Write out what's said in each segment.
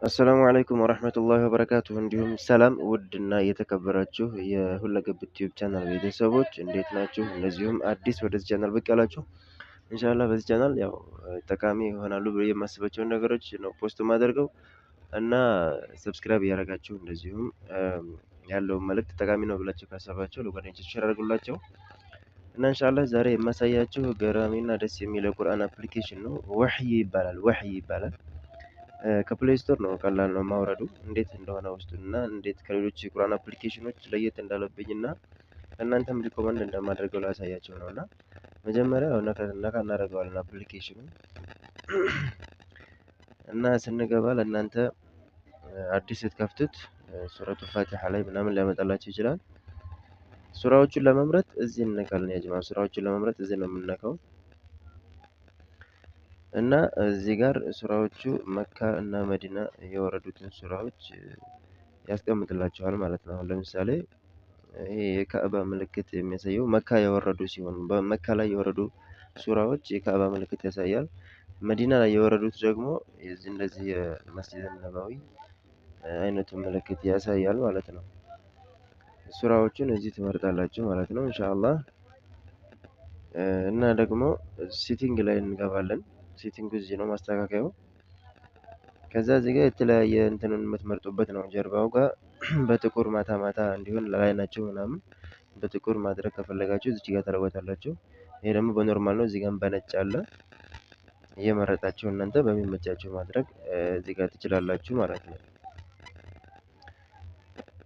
አሰላሙ አለይኩም ወራህመቱላሂ ወበረካቱሁ። እንዲሁም ሰላም ውድና የተከበራችሁ የሁለገብ ዩቲዩብ ቻናል ቤተሰቦች እንዴት ናችሁ? እንደዚሁም አዲስ ወደዚህ ቻናል ብቅ ያላችሁ ኢንሻአላህ በዚህ ቻናል ያው ጠቃሚ ይሆናሉ ብዬ የማስባቸውን ነገሮች ነው ፖስት የማደርገው እና ሰብስክራይብ እያደረጋችሁ እንደዚሁም ያለውን መልእክት ጠቃሚ ነው ብላችሁ ካሰባችሁ ለጓደኞቻችሁ ሼር አድርጉላቸው እና ኢንሻአላህ ዛሬ የማሳያችሁ ገራሚና ደስ የሚል የቁርአን አፕሊኬሽን ነው። ወህይ ይባላል። ከፕሌይ ስቶር ነው ቀላል ነው ማውረዱ እንዴት እንደሆነ ውስጡና እንዴት ከሌሎች የቁርአን አፕሊኬሽኖች ለየት እንዳለብኝና እናንተም ሪኮመንድ እንደማደርገው ላሳያቸው ነው። እና መጀመሪያ ነካ እናደርገዋለን አፕሊኬሽኑን እና ስንገባ ለእናንተ አዲስ ስትከፍቱት ሱረቱ ፋቲሃ ላይ ምናምን ሊያመጣላችሁ ይችላል። ሱራዎቹን ለመምረጥ እዚህ እንነካለን። ያጅማ ሱራዎቹን ለመምረጥ እዚህ ነው የምንነካው እና እዚህ ጋር ሱራዎቹ መካ እና መዲና የወረዱትን ሱራዎች ያስቀምጥላችኋል ማለት ነው። አሁን ለምሳሌ ይሄ የካዕባ ምልክት የሚያሳየው መካ የወረዱ ሲሆን በመካ ላይ የወረዱ ሱራዎች የካዕባ ምልክት ያሳያል። መዲና ላይ የወረዱት ደግሞ እንደዚህ የመስጂድ ነባዊ አይነቱን ምልክት ያሳያል ማለት ነው። ሱራዎቹን እዚህ ትመርጣላችሁ ማለት ነው ኢንሻአላህ። እና ደግሞ ሴቲንግ ላይ እንገባለን። ሴቲንጉ እዚህ ነው ማስተካከያው። ከዛ እዚህ ጋር የተለያየ እንትኑን የምትመርጡበት ነው። ጀርባው ጋር በጥቁር ማታ እንዲሆን ለዓይናችሁ ምናምን በጥቁር ማድረግ ከፈለጋችሁ እዚህ ጋር ታደርጓታላችሁ። ይሄ ደግሞ በኖርማል ነው። እዚህ ጋር በነጭ አለ። እየመረጣችሁ እናንተ በሚመቻችሁ ማድረግ እዚህ ጋር ትችላላችሁ ማለት ነው።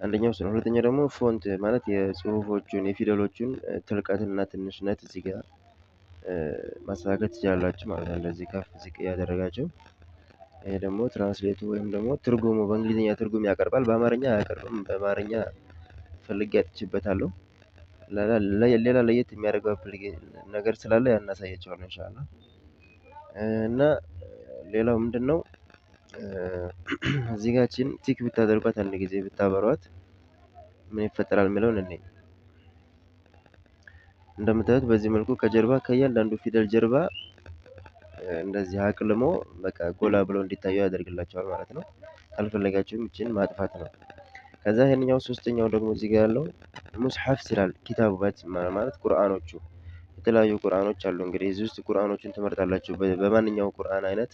አንደኛው እሱ ነው። ሁለተኛው ደግሞ ፎንት ማለት የጽሁፎቹን የፊደሎቹን ትልቀትና ትንሽነት እዚህ ጋር ማስተካከል ትችላላችሁ ማለት ነው። እንደዚህ ከፍ ዝቅ ያደረጋችሁ። ይሄ ደግሞ ትራንስሌቱ ወይም ደግሞ ትርጉሙ በእንግሊዝኛ ትርጉም ያቀርባል፣ በአማርኛ አያቀርብም። በአማርኛ ፈልጌ አጥቼበታለሁ። ሌላ ለየት የሚያደርገው ነገር ስላለ ያን አሳያችኋለሁ ኢንሻአላህ። እና ሌላው ምንድነው እዚህ ጋር ቲክ ብታደርጓት አንድ ጊዜ ብታበሯት ምን ይፈጠራል የሚለውን እኔ እንደምታዩት በዚህ መልኩ ከጀርባ ከእያንዳንዱ ፊደል ጀርባ እንደዚህ አቅልሞ በቃ ጎላ ብለው እንዲታዩ ያደርግላቸዋል ማለት ነው። ካልፈለጋችሁም እችን ማጥፋት ነው። ከዛ ይሄንኛው ሶስተኛው ደግሞ እዚህ ጋር ያለው ሙስሐፍ ይላል። ኪታቡበት ማለት ቁርአኖቹ የተለያዩ ቁርአኖች አሉ። እንግዲህ እዚህ ውስጥ ቁርአኖችን ትመርጣላችሁ በማንኛው ቁርአን አይነት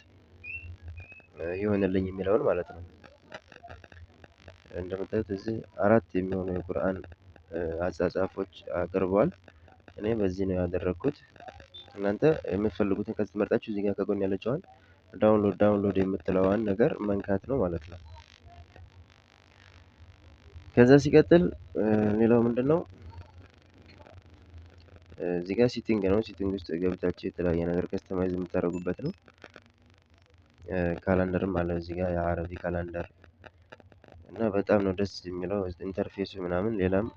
ይሆንልኝ የሚለውን ማለት ነው። እንደምታዩት እዚህ 4 የሚሆኑ የቁርአን አጻጻፎች አቅርበዋል። እኔ በዚህ ነው ያደረኩት። እናንተ የምትፈልጉትን ከዚህ ትመርጣችሁ እዚህ ጋር ከጎን ያለችዋን ዳውንሎድ የምትለዋን ነገር መንካት ነው ማለት ነው። ከዛ ሲቀጥል ሌላው ምንድነው እዚህ ጋር ሴቲንግ ነው። ሴቲንግ ውስጥ ገብታችሁ የተለያየ ነገር ከስተማይዝ የምታደርጉበት ነው። ካላንደርም አለ እዚህ ጋር የአረቢ ካላንደር እና በጣም ነው ደስ የሚለው ኢንተርፌሱ ምናምን። ሌላም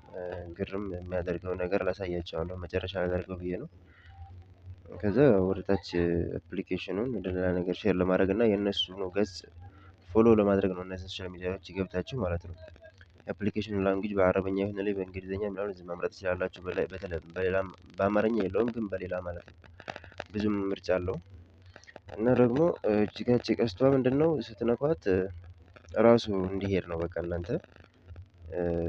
ግርም የሚያደርገው ነገር ላሳያችኋለሁ መጨረሻ አደርገው ብዬ ነው። ከዛ ወደ ታች አፕሊኬሽኑን ወደ ሌላ ነገር ሼር ለማድረግ እና የእነሱ ነው ገጽ ፎሎ ለማድረግ ነው እነዚህ ሶሻል ሚዲያዎች ገብታችሁ ማለት ነው። የአፕሊኬሽኑ ላንጉጅ በአረበኛ ይሁን ላይ በእንግሊዝኛ ምናምን እዚህ መምረጥ ትችላላችሁ። በሌላም በአማርኛ የለውም ግን በሌላ ማለት ነው። ብዙም ምርጫ አለው። እና ደግሞ እጅግ ቀስቷ ምንድነው ስትነኳት ራሱ እንዲሄድ ነው። በቃ እናንተ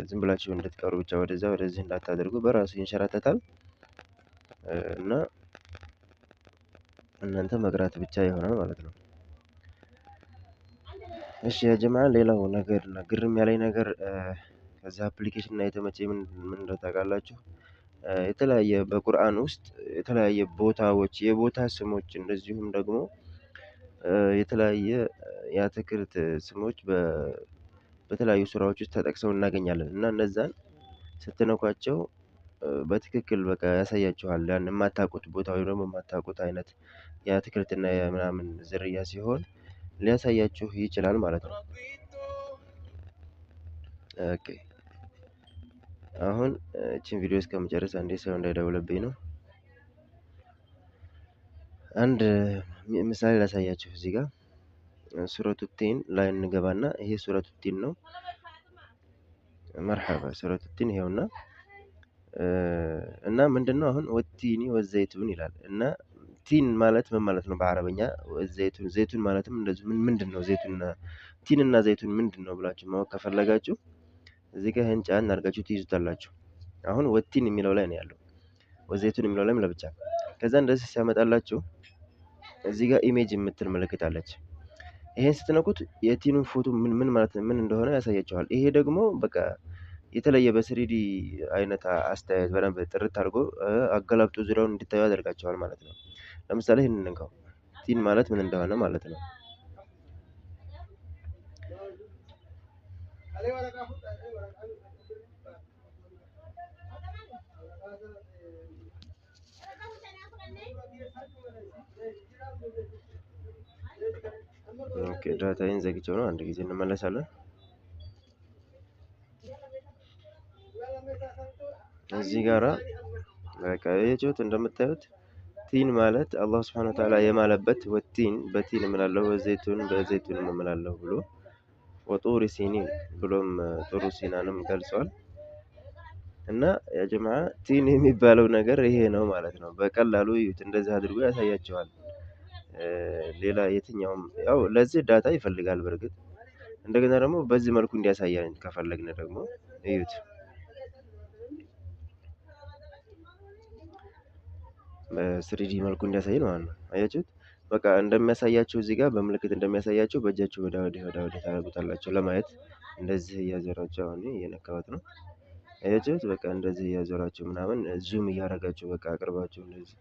ዝም ብላችሁ እንድትቀሩ ብቻ ወደዚህ እንዳታደርጉ በራሱ ይንሸራተታል እና እናንተ መቅራት ብቻ ይሆናል ማለት ነው። እሺ ያ ጀማዓ ሌላው ነገር እና ግርም ያለኝ ነገር ከዛ አፕሊኬሽን እና የተመቸኝ ምን እንደው ታውቃላችሁ? የተለያየ በቁርአን ውስጥ የተለያየ ቦታዎች የቦታ ስሞች እንደዚሁም ደግሞ የተለያየ የአትክልት ስሞች በተለያዩ ሱራዎች ውስጥ ተጠቅሰው እናገኛለን እና እነዛን ስትነኳቸው በትክክል በቃ ያሳያችኋል። ያን የማታውቁት ቦታ ወይ ደግሞ የማታውቁት አይነት የአትክልትና የምናምን ዝርያ ሲሆን ሊያሳያችሁ ይችላል ማለት ነው። ኦኬ አሁን እቺን ቪዲዮ እስከመጨረስ አንዴ ሰው እንዳይደውልብኝ ነው። አንድ ምሳሌ ላሳያችሁ እዚህ ጋር ሱረቱ ቲን ላይ እንገባና ይሄ ሱረቱ ቲን ነው። መርሐባ ሱረቱ ቲን ይሄውና እና ምንድነው አሁን ወቲኒ ወዘይቱን ይላል እና ቲን ማለት ምን ማለት ነው በአረበኛ? ዘይቱን ማለትም እንደዚሁ ምንድን ነው ዘይቱንና ቲንና ዘይቱን ምንድን ነው ብላችሁ ማወቅ ከፈለጋችሁ እዚህ ጋር ይሄን ጫን አድርጋችሁ ትይዙታላችሁ። አሁን ወቲን የሚለው ላይ ነው ያለው፣ ወዘይቱን የሚለው ላይም ለብቻ። ከዛ እንደዚህ ሲያመጣላችሁ እዚህ ጋር ኢሜጅ የምትል ምልክት አለች። ይሄን ስትነኩት የቲኑን ፎቶ ምን ማለት ምን እንደሆነ ያሳያችኋል። ይሄ ደግሞ በቃ የተለየ በስሪዲ አይነት አስተያየት በደንብ ጥርት አድርጎ አገላብጦ ዙሪያውን እንዲታዩ ያደርጋቸዋል ማለት ነው። ለምሳሌ ይህንን እንካው፣ ቲን ማለት ምን እንደሆነ ማለት ነው። ኦኬ ዳታዬን ዘግቼው ነው። አንድ ጊዜ እንመለሳለን። እዚህ ጋራ በቃ የጮት እንደምታዩት ቲን ማለት አላህ Subhanahu Wa Ta'ala የማለበት ወቲን በቲን እምላለሁ በዘይቱን እምላለሁ ብሎ ወጡሪ ሲኒን ብሎም ጡሩ ሲናንም ገልጿል። እና ያ ጀማዓ ቲን የሚባለው ነገር ይሄ ነው ማለት ነው። በቀላሉ እዩት፣ እንደዚህ አድርጎ ያሳያቸዋል። ሌላ የትኛውም ያው ለዚህ ዳታ ይፈልጋል በርግጥ። እንደገና ደግሞ በዚህ መልኩ እንዲያሳየን ከፈለግን ደግሞ እዩት፣ በስሪዲ መልኩ እንዲያሳየን ማለት ነው። አያችሁት? በቃ እንደሚያሳያችሁ እዚህ ጋር በምልክት እንደሚያሳያችሁ በእጃችሁ ወደ ወዲህ ታደርጉታላችሁ ለማየት። እንደዚህ እያዞራችሁ አሁን እየነካሁት ነው። አያችሁት? በቃ እንደዚህ እያዞራችሁ ምናምን ዙም እያደረጋችሁ በቃ አቅርባችሁ እንደዚህ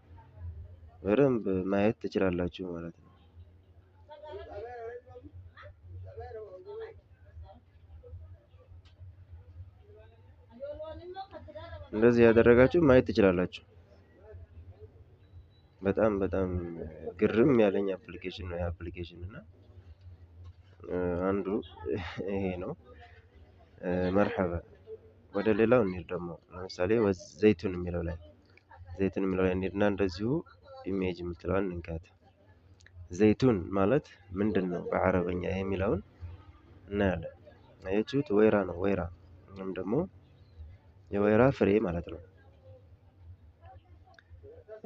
በደንብ ማየት ትችላላችሁ ማለት ነው። እንደዚህ ያደረጋችሁ ማየት ትችላላችሁ። በጣም ግርም ያለኝ አፕሊኬሽን ነው የአፕሊኬሽን እና አንዱ ይሄ ነው። መርሐባ ወደ ሌላው እንሂድ ደግሞ። ለምሳሌ ዘይቱን የሚለው ላይ እንሂድና እንደዚሁ ኢሜጅ የምትለዋን እንካት። ዘይቱን ማለት ምንድን ነው በአረበኛ የሚለውን እናያለን። አያችሁት? ወይራ ነው። ወይራ ወይም ደግሞ የወይራ ፍሬ ማለት ነው።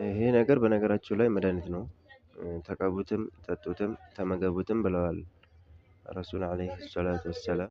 ይሄ ነገር በነገራችሁ ላይ መድኃኒት ነው። ተቀቡትም፣ ጠጡትም፣ ተመገቡትም ብለዋል ረሱል አለይሂ ሰላቱ ወሰላም።